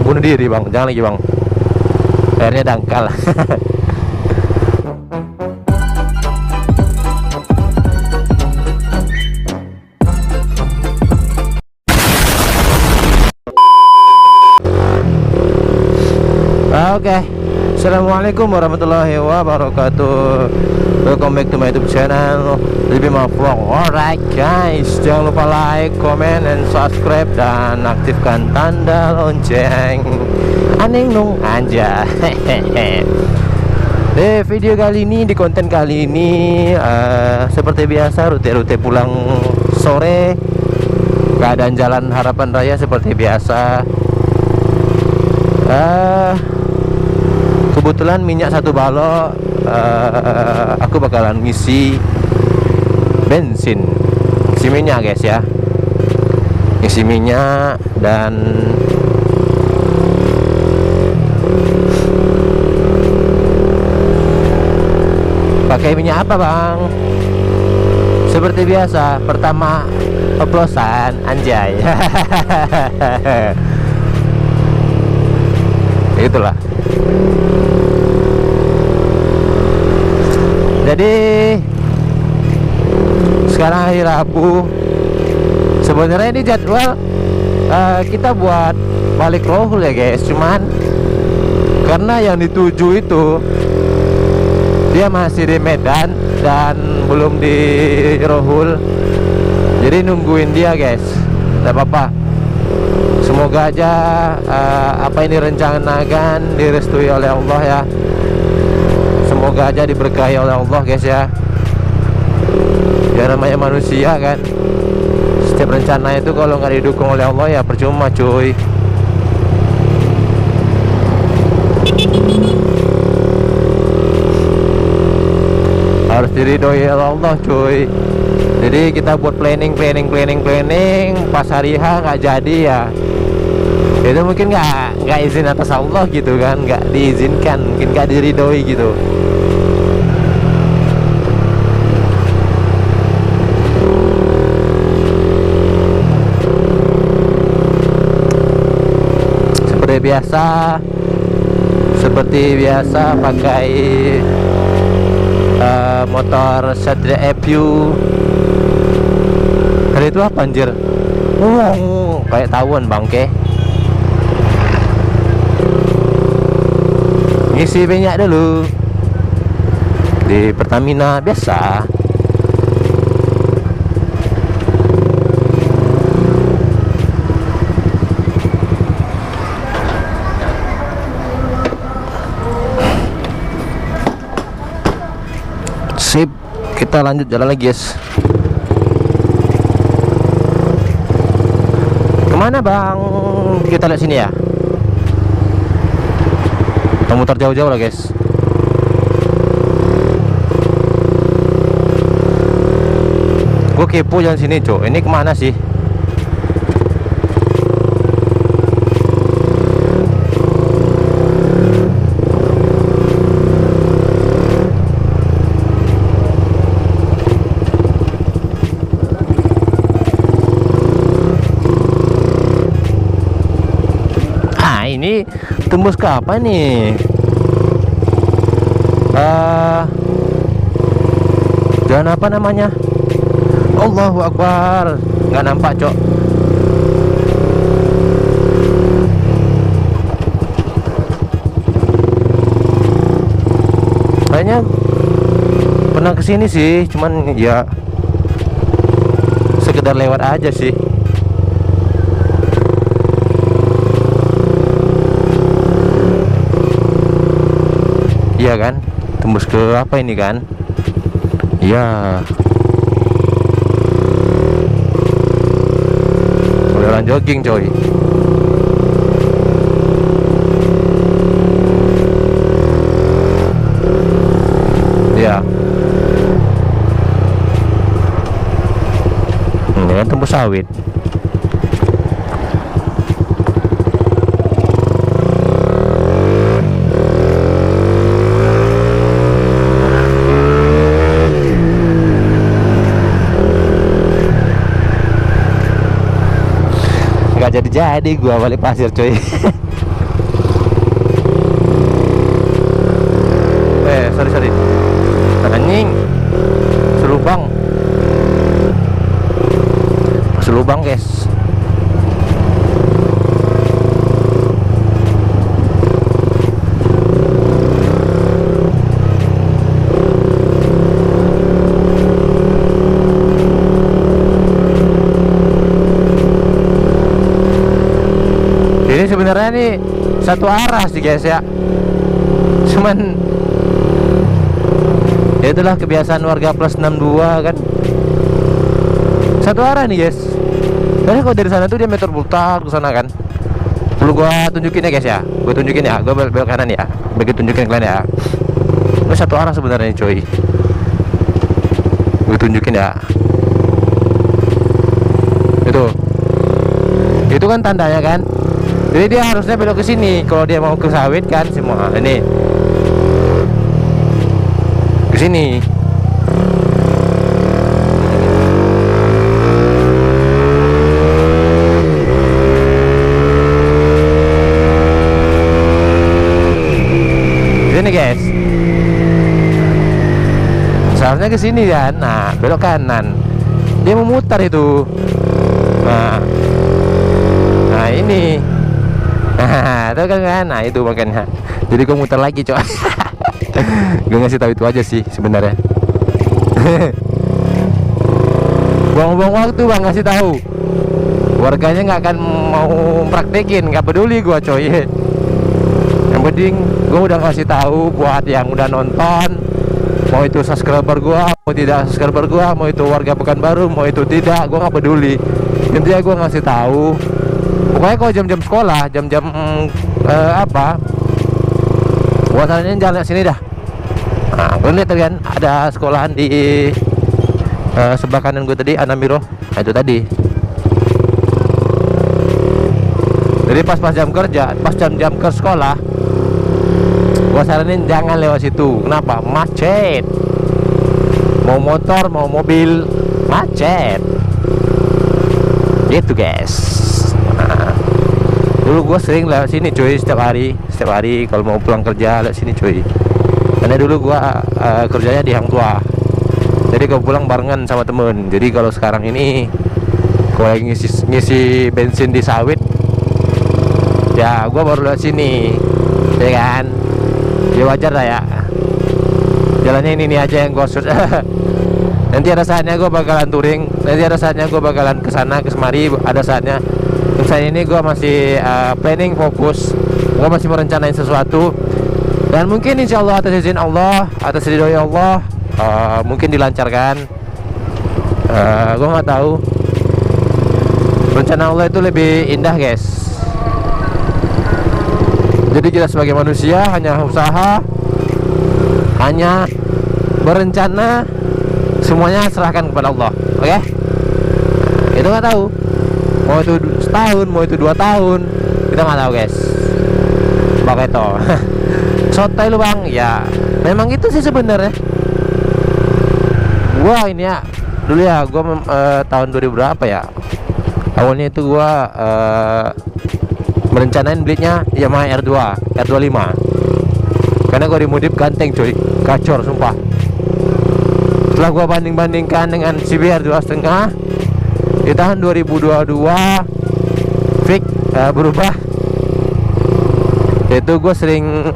bunuh diri bang, jangan lagi bang, airnya dangkal. Oke, assalamualaikum warahmatullahi wabarakatuh. Welcome back to my YouTube channel Lebih Vlog. Alright guys, jangan lupa like, comment, and subscribe, dan aktifkan tanda lonceng. Aneh nung aja. Di video kali ini, di konten kali ini, seperti biasa rute-rute pulang sore. Keadaan jalan Harapan Raya seperti biasa. Kebetulan minyak 1 balok, aku bakalan ngisi bensin, ngisi minyak guys ya, ngisi minyak. Dan pakai minyak apa bang? Seperti biasa, pertama oplosan, anjay. Itulah. Jadi sekarang hari Rabu. Sebenarnya ini jadwal kita buat balik Rohul ya guys. Cuman karena yang dituju itu dia masih di Medan dan belum di Rohul, jadi nungguin dia guys. Tidak apa-apa. Semoga aja apa ini rencanakan direstui oleh Allah ya. Semoga aja diberkahi oleh Allah guys ya. Ya namanya manusia kan, setiap rencana itu kalau nggak didukung oleh Allah ya percuma cuy. Harus diridhoi oleh Allah cuy. Jadi kita buat planning pas hari H nggak jadi ya, itu mungkin nggak izin atas Allah gitu kan, nggak diizinkan, mungkin nggak diridhoi gitu. Seperti biasa pakai motor Satria EPU. Hari itu apa anjir? Kayak tawon bangke. Ngisi minyak dulu di Pertamina biasa. Sip, kita lanjut jalan lagi guys. Kemana bang? Kita lihat sini ya. Kita muter jauh-jauh lah guys. Gue kepo jalan sini cok. Ini kemana sih? Ini tembus ke apa nih? Jalan apa namanya? Allahu Akbar. Nggak nampak cok. Kayaknya pernah kesini sih, cuman ya sekedar lewat aja sih. Iya kan, tembus ke apa ini kan? Iya. Jalan jogging coy. Iya. Ini kan tembus sawit. Jadi gua balik pasir coy. berlubang guys. Ini sebenarnya nih satu arah sih guys ya, cuman ya itulah kebiasaan warga plus 62 kan, satu arah nih guys. Tapi kalau dari sana tuh dia meter putar ke sana kan. Perlu gua tunjukin ya guys ya, gua tunjukin ya, gua belok kanan ya, begitu tunjukin kalian ya. Ini satu arah sebenarnya coy, gua tunjukin ya. Itu kan tandanya kan. Jadi dia harusnya belok ke sini kalau dia mau ke sawit kan semua. Ini ke sini. Sini guys. Seharusnya ke sini kan. Nah, belok kanan. Dia memutar itu. Nah ini. Nah, itu kan. Nah, itu makanya. Jadi gue muter lagi, coy. Gue ngasih tahu itu aja sih sebenarnya. Buang-buang waktu bang ngasih tahu. Warganya nggak akan mau praktekin, nggak peduli gue coy. Yang penting gue udah ngasih tahu buat yang udah nonton. Mau itu subscriber gue, mau tidak subscriber gue, mau itu warga Pekanbaru, mau itu tidak, gue nggak peduli. Intinya gue ngasih tahu. Pokoknya kalau jam-jam sekolah, jam-jam gua saranin jalan sini dah. Nah, gue lihat kan ada sekolahan di sebelah kanan gue tadi, Anamiro. Nah, itu tadi. Jadi pas jam kerja, pas jam ke sekolah, gua saranin jangan lewat situ. Kenapa? Macet. Mau motor, mau mobil, macet. Gitu guys. Nah, dulu gue sering lewat sini cuy, setiap hari kalau mau pulang kerja lewat sini cuy. Karena dulu gue kerjanya di Hang Tua, jadi gue pulang barengan sama temen. Jadi kalau sekarang ini gue lagi ngisi bensin di sawit, ya gue baru lewat sini, ya kan. Ya wajar lah ya, jalannya ini aja yang gue shoot. Nanti ada saatnya gue bakalan touring, nanti ada saatnya gue bakalan kesana kesemari, ada saatnya. Saat ini gue masih planning, fokus, gue masih merencanain sesuatu, dan mungkin insya Allah atas izin Allah, atas ridho Allah, mungkin dilancarkan. Gue nggak tahu, rencana Allah itu lebih indah guys. Jadi kita sebagai manusia hanya usaha, hanya berencana, semuanya serahkan kepada Allah. Oke? Itu nggak tahu mau itu setahun, mau itu 2 tahun, kita nggak tahu guys. Pakai itu sotai lu bang, ya memang itu sih sebenarnya. Gua ini ya dulu ya, gua tahun 2000 berapa ya, awalnya itu gua merencanain belinya Yamaha R25, karena gua dimodif ganteng coy, gacor sumpah. Setelah gua banding-bandingkan dengan CBR 2,5 di tahun 2022 fix berubah. Itu gue sering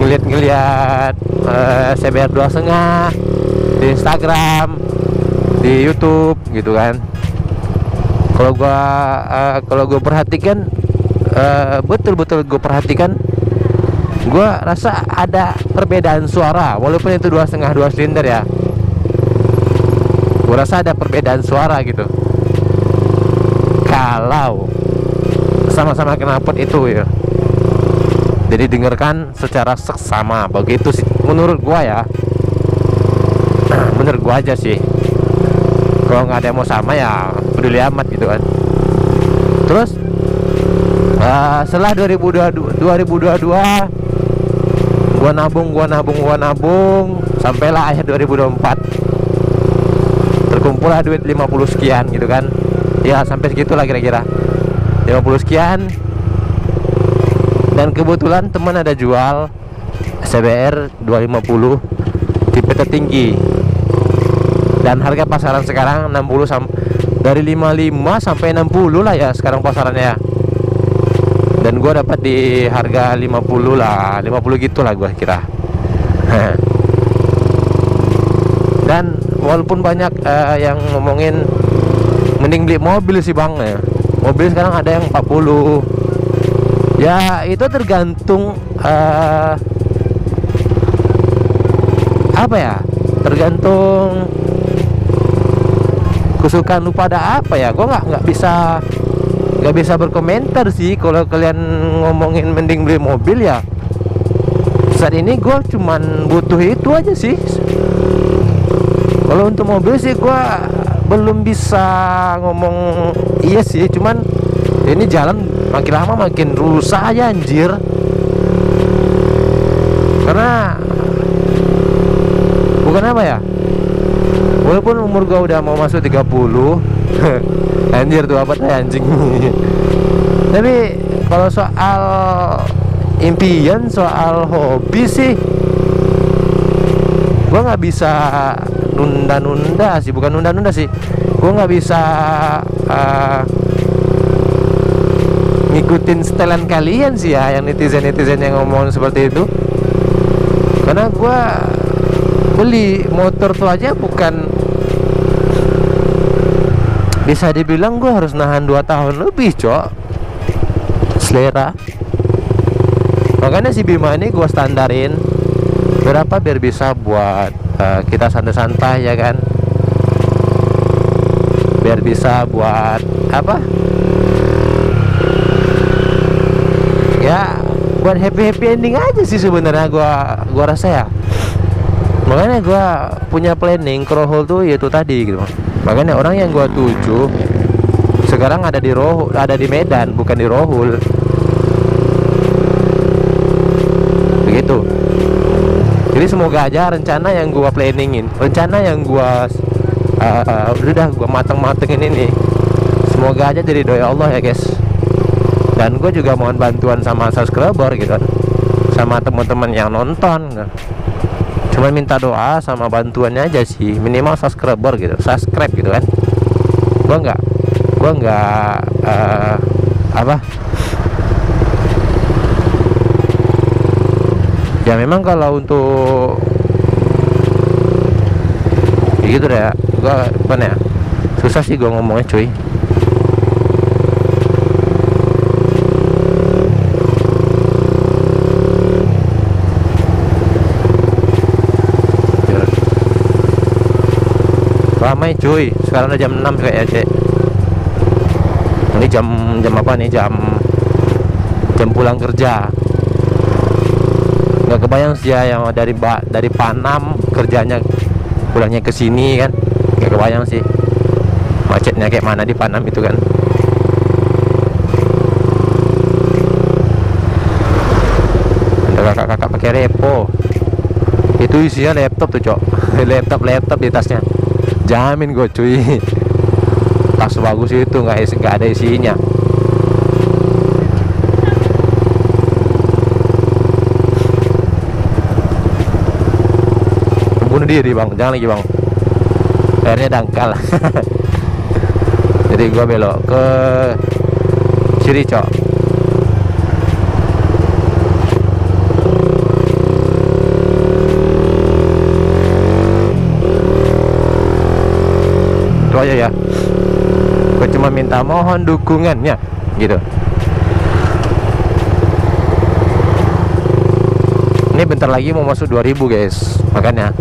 ngeliat CBR 2,5 di Instagram, di YouTube gitu kan. Kalau gue perhatikan, betul-betul gue perhatikan, gue rasa ada perbedaan suara, walaupun itu 2,5 2 silinder ya. Gue rasa ada perbedaan suara gitu kalau sama-sama knalpot itu ya. Jadi dengarkan secara seksama, begitu sih menurut gua ya. Menurut gua aja sih. Kalau nggak ada yang mau sama ya peduli amat gitu kan. Terus setelah 2022 gua nabung sampailah akhir 2024. Terkumpul lah duit 50 sekian gitu kan. Ya sampai segitulah kira-kira 50 sekian. Dan kebetulan teman ada jual CBR 250 tipe tertinggi, dan harga pasaran sekarang dari 55 sampai 60 lah ya sekarang pasarannya ya. Dan gue dapat di harga 50 lah, 50 gitu lah gue kira. Dan walaupun banyak yang ngomongin mending beli mobil sih bang ya. Mobil sekarang ada yang 40. Ya itu tergantung apa ya, tergantung kesukaan lu pada apa ya. Gue nggak bisa berkomentar sih. Kalau kalian ngomongin mending beli mobil ya, saat ini gue cuman butuh itu aja sih. Kalau untuk mobil sih gue belum bisa ngomong iya sih, cuman ini jalan makin lama makin rusak aja anjir. Karena bukan apa ya, walaupun umur gua udah mau masuk 30 anjir tuh apa tuh anjing. Tapi kalau soal impian, soal hobi sih gua nggak bisa nunda-nunda sih. Bukan nunda-nunda sih, gua nggak bisa ngikutin setelan kalian sih ya, yang netizen-netizen yang ngomong seperti itu. Karena gua beli motor tuh aja bukan, bisa dibilang gue harus nahan 2 tahun lebih cok, selera. Makanya si Bima ini gue standarin berapa biar bisa buat kita santai-santai ya kan, biar bisa buat apa ya, buat happy ending aja sih sebenarnya gua rasa ya. Makanya gue punya planning Krohol tuh yaitu tadi gitu. Makanya orang yang gue tuju sekarang ada di Medan, bukan di Rohul. Begitu. Jadi semoga aja rencana yang gue planningin, rencana yang gue udah gue mateng-matengin ini, semoga aja jadi doa Allah ya guys. Dan gue juga mohon bantuan sama subscriber gitu kan, sama teman-teman yang nonton gitu. Cuma minta doa sama bantuannya aja sih, minimal subscriber gitu, subscribe gitu kan. Gua nggak apa ya, memang kalau untuk gitu deh ya, gua apa ya, susah sih gua ngomongnya cuy. Ramai cuy, sekarang udah jam 6 kayaknya cek. Ini jam apa nih, jam pulang kerja. Nggak kebayang sih ya, yang dari Panam kerjanya pulangnya ke sini kan. Nggak kebayang sih macetnya kayak mana di Panam itu kan. Ada kakak-kakak pakai repo, itu isinya laptop tuh cok. laptop di tasnya, jamin gue cuy, tas bagus itu nggak ada isinya. Bunuh diri bang, jangan lagi bang, airnya dangkal. Jadi gue belok ke kiri cok. Itu aja ya, gue cuma minta mohon dukungannya gitu. Ini bentar lagi mau masuk 2000 guys, makanya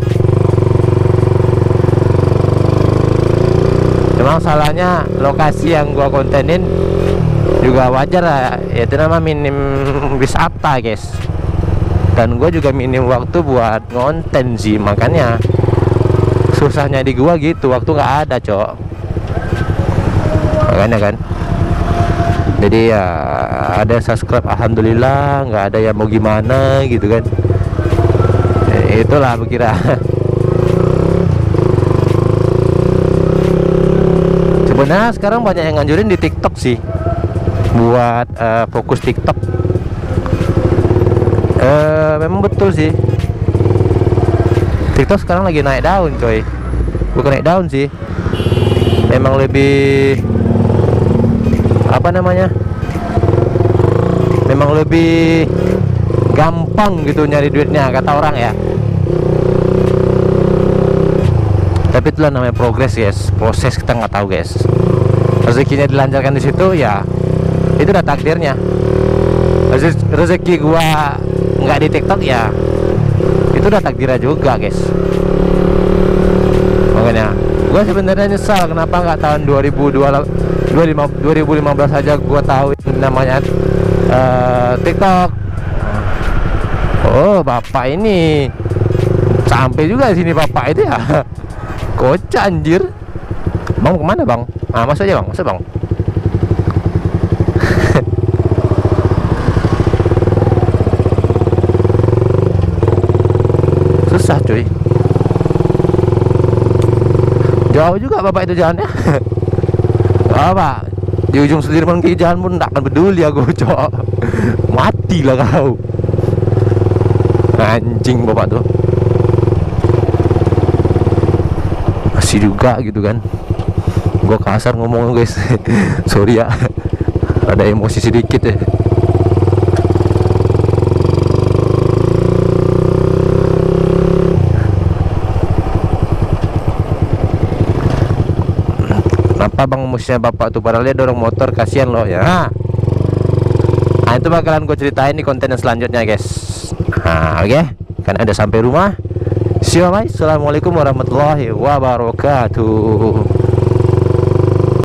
memang salahnya lokasi yang gua kontenin juga wajar lah, itu nama minim wisata guys, dan gue juga minim waktu buat ngonten sih. Makanya susahnya di gua gitu, waktu nggak ada cok, makanya kan. Jadi ya ada subscribe alhamdulillah, nggak ada yang mau gimana gitu kan. Itulah berkira. Sebenarnya sekarang banyak yang nganjurin di TikTok sih, buat fokus TikTok. Memang betul sih, TikTok sekarang lagi naik daun coy. Bukan naik daun sih, memang lebih apa namanya, memang lebih gampang gitu nyari duitnya kata orang ya. Tapi itulah namanya progres guys, proses kita nggak tahu guys. Rezekinya dilancarkan di situ ya, itu udah takdirnya. Rezeki gua nggak di TikTok ya, itu udah takdirnya juga guys. Makanya gua sebenarnya nyesal kenapa nggak tahun 2015 aja gua tahu namanya TikTok. Oh bapak ini sampai juga sini bapak itu ya. Kocak anjir. Bang kemana bang? Ah masuk aja bang, masuk bang. Susah cuy. Jauh juga bapak itu jalannya. Bapak di ujung Sudirman ke jalan pun tak akan peduli aku cok. Matilah kau. Anjing bapak tuh. Masih juga gitu kan. Gua kasar ngomong guys. Sorry ya. Ada emosi sedikit ya. Kenapa bang musiknya bapak tuh, padahal dia dorong motor, kasihan loh ya. Nah itu bakalan gue ceritain di konten yang selanjutnya guys. Nah oke, kan udah sampai rumah. See you bye. Assalamualaikum warahmatullahi wabarakatuh.